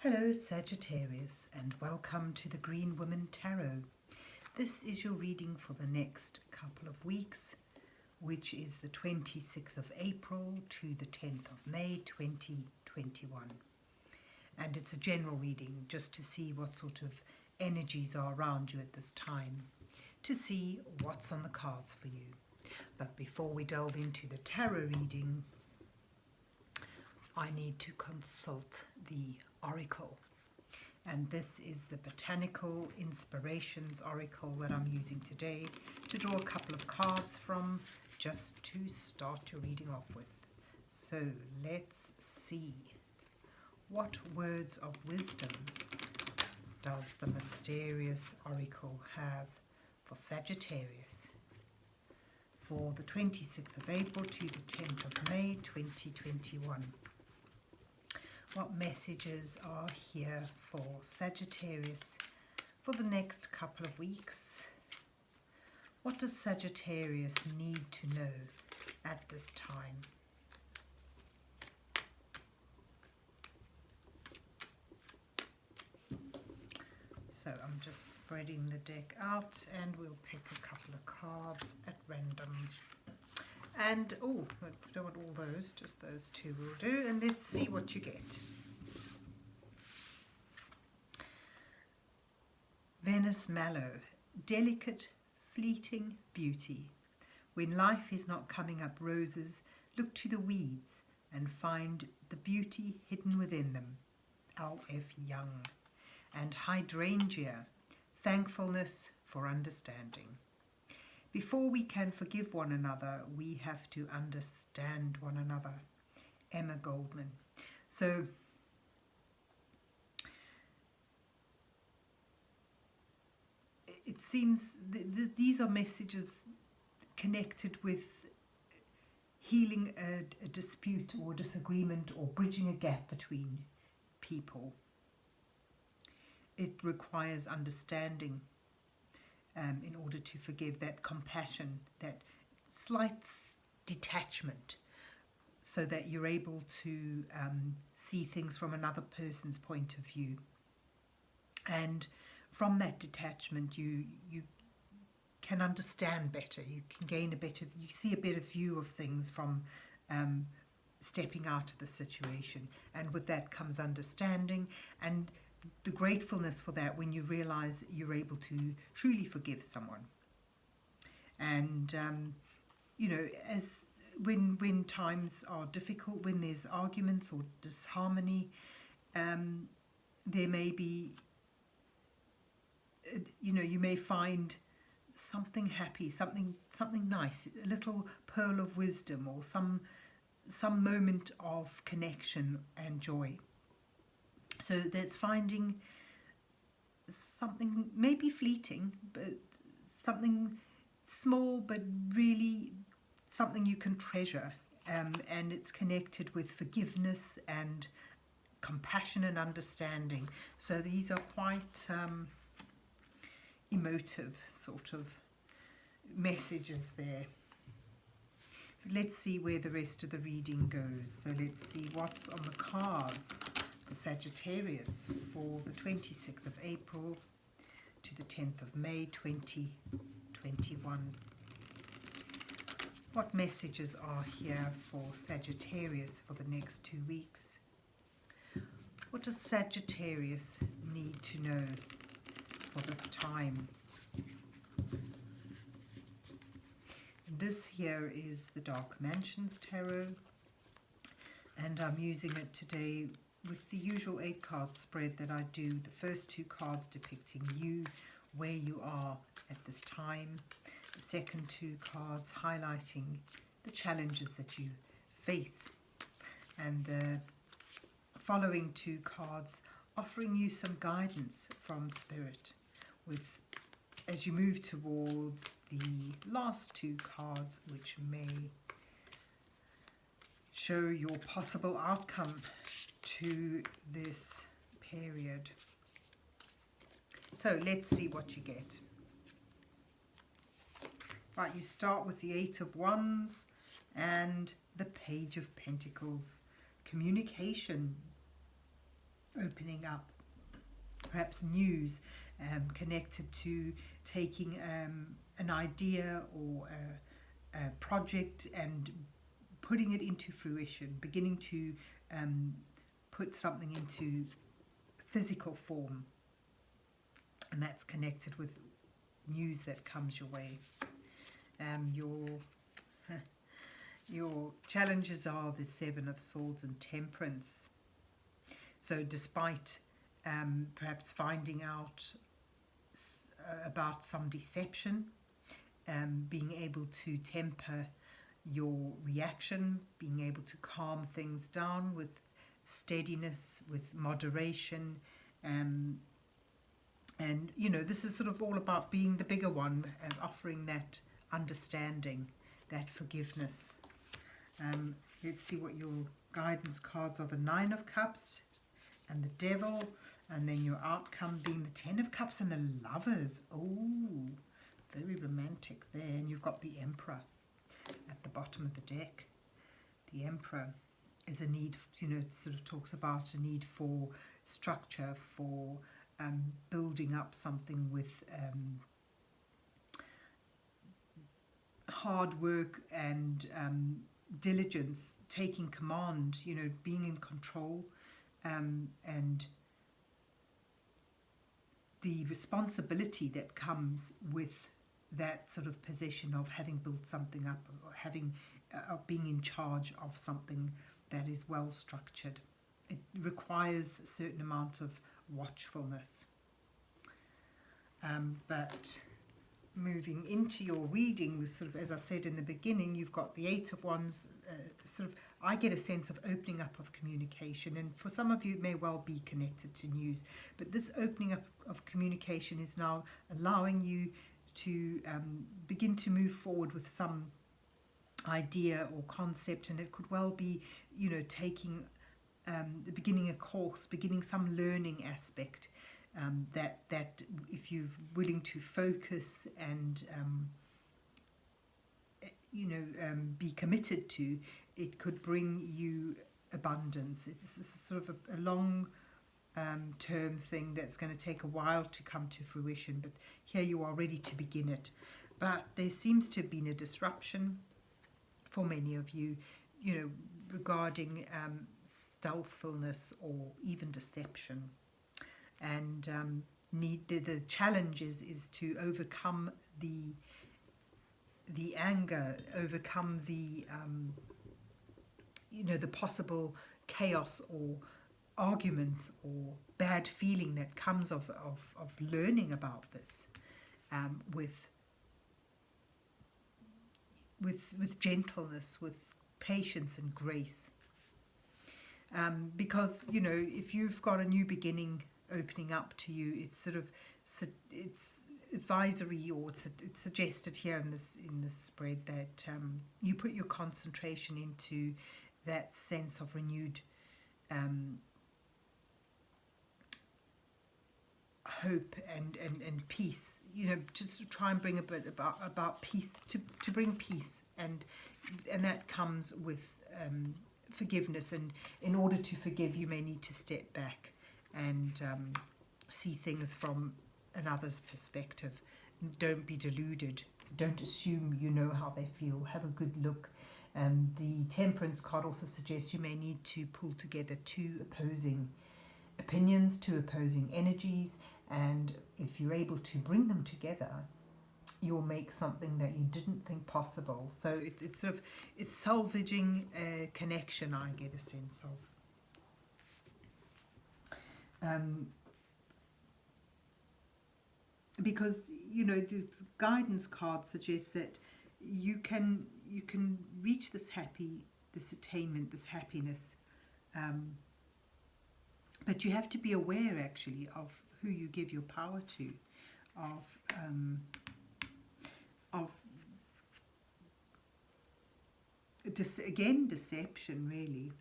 Hello Sagittarius and welcome to the Green Woman Tarot. This is your reading for the next couple of weeks, which is the 26th of April to the 10th of May 2021. And it's a general reading just to see what sort of energies are around you at this time, to see what's on the cards for you. But before we delve into the tarot reading, I need to consult the Oracle, and this is the Botanical Inspirations Oracle that I'm using today to draw a couple of cards from, just to start your reading off with. So let's see, what words of wisdom does the mysterious Oracle have for Sagittarius for the 26th of April to the 10th of May 2021? What messages are here for Sagittarius for the next couple of weeks? What does Sagittarius need to know at this time? So I'm just spreading the deck out and we'll pick a couple of cards at random. And, oh, I don't want all those, just those two will do. And let's see what you get. Venus Mallow, delicate, fleeting beauty. When life is not coming up roses, look to the weeds and find the beauty hidden within them. L.F. Young. And Hydrangea, thankfulness for understanding. Before we can forgive one another, we have to understand one another. Emma Goldman. So, it seems these are messages connected with healing a dispute or disagreement or bridging a gap between people. It requires understanding. In order to forgive, that compassion, that slight detachment, so that you're able to see things from another person's point of view. And from that detachment, you can understand better. You can gain you see a better view of things from stepping out of the situation. And with that comes understanding and the gratefulness for that, when you realize you're able to truly forgive someone. And you know, as when times are difficult, when there's arguments or disharmony, there may be, you know, you may find something happy, something nice, a little pearl of wisdom, or some moment of connection and joy. So that's finding something maybe fleeting, but something small, but really something you can treasure. And it's connected with forgiveness and compassion and understanding. So these are quite emotive sort of messages there. Let's see where the rest of the reading goes. So let's see what's on the cards for Sagittarius for the 26th of April to the 10th of May 2021. What messages are here for Sagittarius for the next 2 weeks? What does Sagittarius need to know for this time? This here is the Dark Mansions Tarot, and I'm using it today with the usual 8-card spread that I do. The first 2 cards depicting you, where you are at this time. The second 2 cards highlighting the challenges that you face. And the following 2 cards offering you some guidance from Spirit, with as you move towards the last 2 cards, which may show your possible outcome to this period. So let's see what you get. Right, you start with the 8 of Wands and the Page of Pentacles. Communication. opening up, perhaps news connected to taking an idea or a project and putting it into fruition, beginning to put something into physical form, and that's connected with news that comes your way. Your challenges are the Seven of Swords and Temperance. So despite perhaps finding out about some deception, being able to temper your reaction, being able to calm things down with steadiness, with moderation, and this is sort of all about being the bigger one and offering that understanding, that forgiveness. Let's see what your guidance cards are. The Nine of Cups and the Devil, and then your outcome being the Ten of Cups and the Lovers. Oh, very romantic there. And you've got the Emperor at the bottom of the deck. The Emperor is a need, it sort of talks about a need for structure, for building up something with hard work and diligence, taking command, being in control, and the responsibility that comes with that sort of position of having built something up, or having being in charge of something that is well structured. It requires a certain amount of watchfulness. But moving into your reading, sort of, as I said in the beginning, you've got the Eight of Wands. I get a sense of opening up of communication, and for some of you it may well be connected to news, but this opening up of communication is now allowing you to begin to move forward with some idea or concept, and it could well be taking beginning a course, beginning some learning aspect, that if you're willing to focus and be committed to, it could bring you abundance. It's sort of a long term thing that's going to take a while to come to fruition, but here you are ready to begin it. But there seems to have been a disruption for many of you, regarding stealthfulness or even deception. And the challenge is to overcome the anger, overcome the the possible chaos or arguments or bad feeling that comes of learning about this, with gentleness, with patience and grace. Because if you've got a new beginning opening up to you, it's it's advisory, or it's suggested here in this spread that you put your concentration into that sense of renewed hope and peace, just to try and bring a bit about peace, to bring peace, and that comes with forgiveness. And in order to forgive, you may need to step back and see things from another's perspective. Don't be deluded. Don't assume you know how they feel. Have a good look. The Temperance card also suggests you may need to pull together two opposing opinions, two opposing energies, and if you're able to bring them together, you'll make something that you didn't think possible. So it's salvaging a connection, I get a sense of. Because the guidance card suggests that you can reach this attainment, this happiness, but you have to be aware actually of who you give your power to, deception really.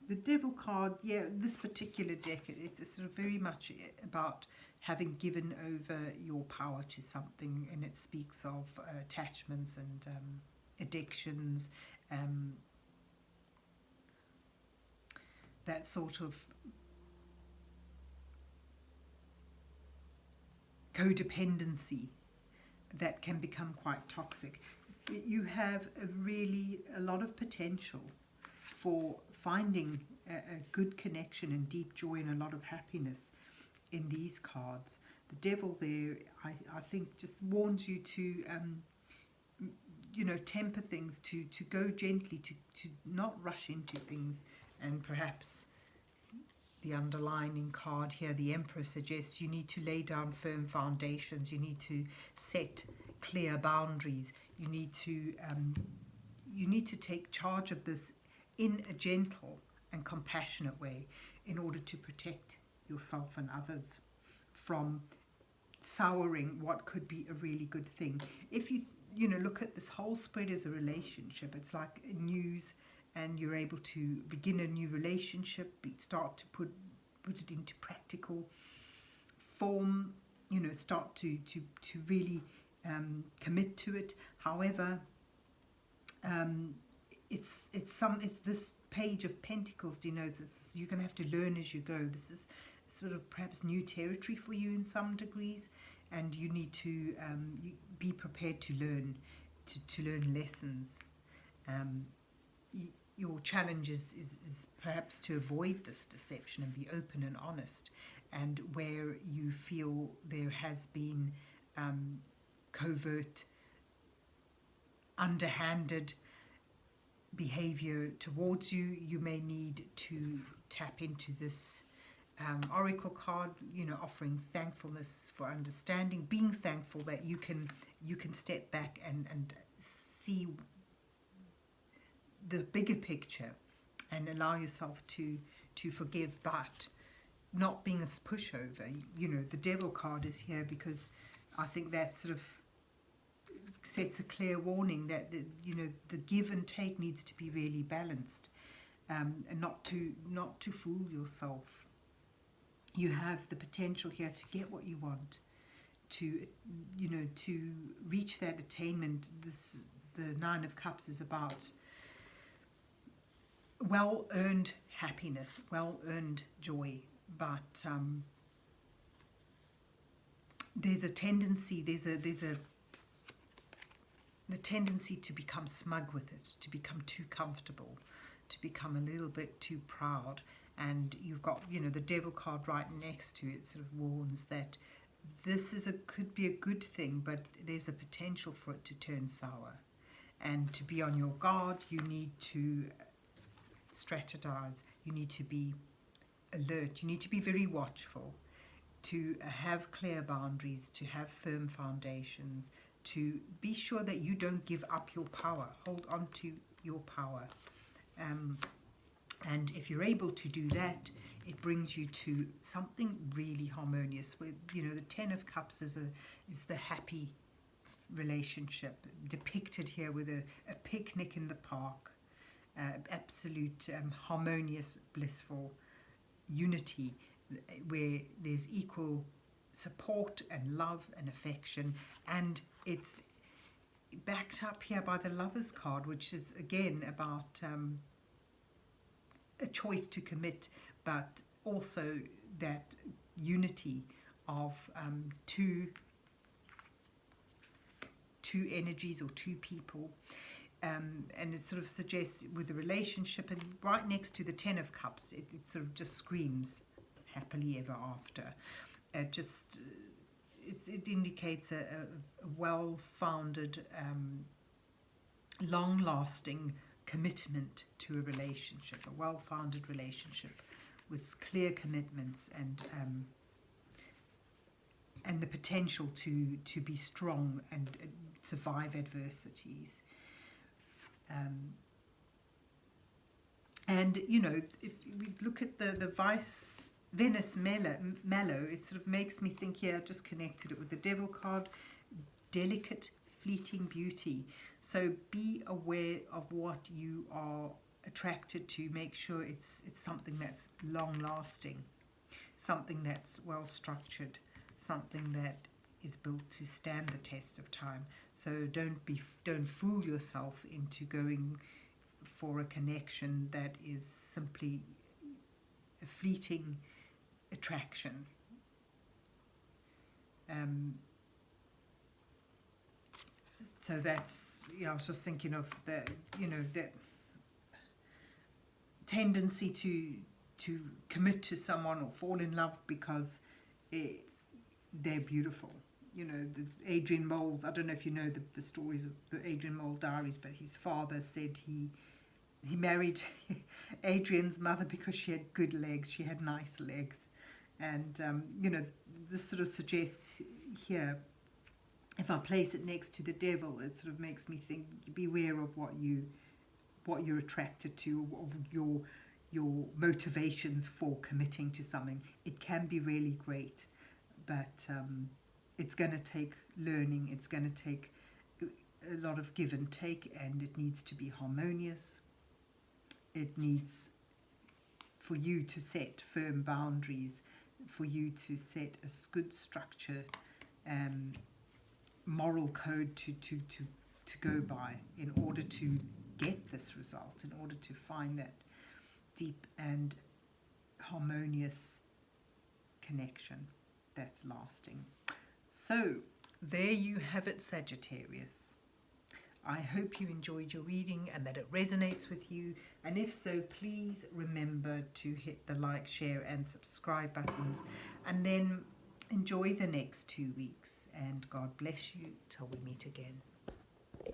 The Devil card, this particular deck, it's sort of very much about having given over your power to something, and it speaks of attachments and addictions, that sort of codependency that can become quite toxic. You have a lot of potential for finding a good connection and deep joy and a lot of happiness in these cards. The devil there, I think, just warns you to temper things, to go gently, to not rush into things. And perhaps the underlining card here, the Emperor, suggests you need to lay down firm foundations, you need to set clear boundaries, you need to take charge of this in a gentle and compassionate way in order to protect yourself and others from souring what could be a really good thing. If you look at this whole spread as a relationship, it's like news, and you're able to begin a new relationship, start to put it into practical form, start to really commit to it. However, it's this Page of Pentacles denotes you're going to have to learn as you go. This is sort of perhaps new territory for you in some degrees, and you need to be prepared to learn lessons. Your challenge is perhaps to avoid this deception and be open and honest, and where you feel there has been covert, underhanded behavior towards you, you may need to tap into this oracle card, offering thankfulness for understanding, being thankful that you can step back and see the bigger picture and allow yourself to forgive, but not being a pushover. The devil card is here because I think that sort of sets a clear warning that the give and take needs to be really balanced, and not to fool yourself. You have the potential here to get what you want, to reach that attainment. The Nine of Cups is about well-earned happiness, well-earned joy, but there's a tendency, the tendency to become smug with it, to become too comfortable, to become a little bit too proud. And you've got, the devil card right next to it sort of warns that this could be a good thing, but there's a potential for it to turn sour. And to be on your guard, you need to strategize, you need to be alert, you need to be very watchful, to have clear boundaries, to have firm foundations, to be sure that you don't give up your power, hold on to your power. And if you're able to do that, it brings you to something really harmonious. Where the Ten of Cups is the happy relationship, depicted here with a picnic in the park, absolute harmonious, blissful unity, where there's equal support and love and affection, and it's backed up here by the Lovers card, which is again about a choice to commit, but also that unity of two energies or two people, and it sort of suggests with the relationship, and right next to the Ten of Cups, it sort of just screams happily ever after. It indicates a well-founded, long-lasting commitment to a relationship, a well-founded relationship with clear commitments and the potential to be strong and survive adversities. And if we look at the Venus Mallow, it sort of makes me think here, just connected it with the Devil card, delicate, fleeting beauty. So be aware of what you are attracted to. Make sure it's something that's long-lasting, something that's well-structured, something that is built to stand the test of time. So don't fool yourself into going for a connection that is simply a fleeting attraction. So that's, I was just thinking of the, that tendency to commit to someone or fall in love because they're beautiful. The Adrian Mole's, I don't know if you know the stories of the Adrian Mole diaries, but his father said he married Adrian's mother because she had good legs, she had nice legs. And, this sort of suggests here, if I place it next to the devil, it sort of makes me think, beware of what you're attracted to, or your motivations for committing to something. It can be really great, but it's going to take learning, it's going to take a lot of give and take, and it needs to be harmonious. It needs for you to set firm boundaries, for you to set a good structure, moral code to go by in order to get this result, in order to find that deep and harmonious connection that's lasting. So there you have it, Sagittarius. I hope you enjoyed your reading and that it resonates with you. And if so, please remember to hit the like, share and subscribe buttons. And then enjoy the next 2 weeks. And God bless you till we meet again.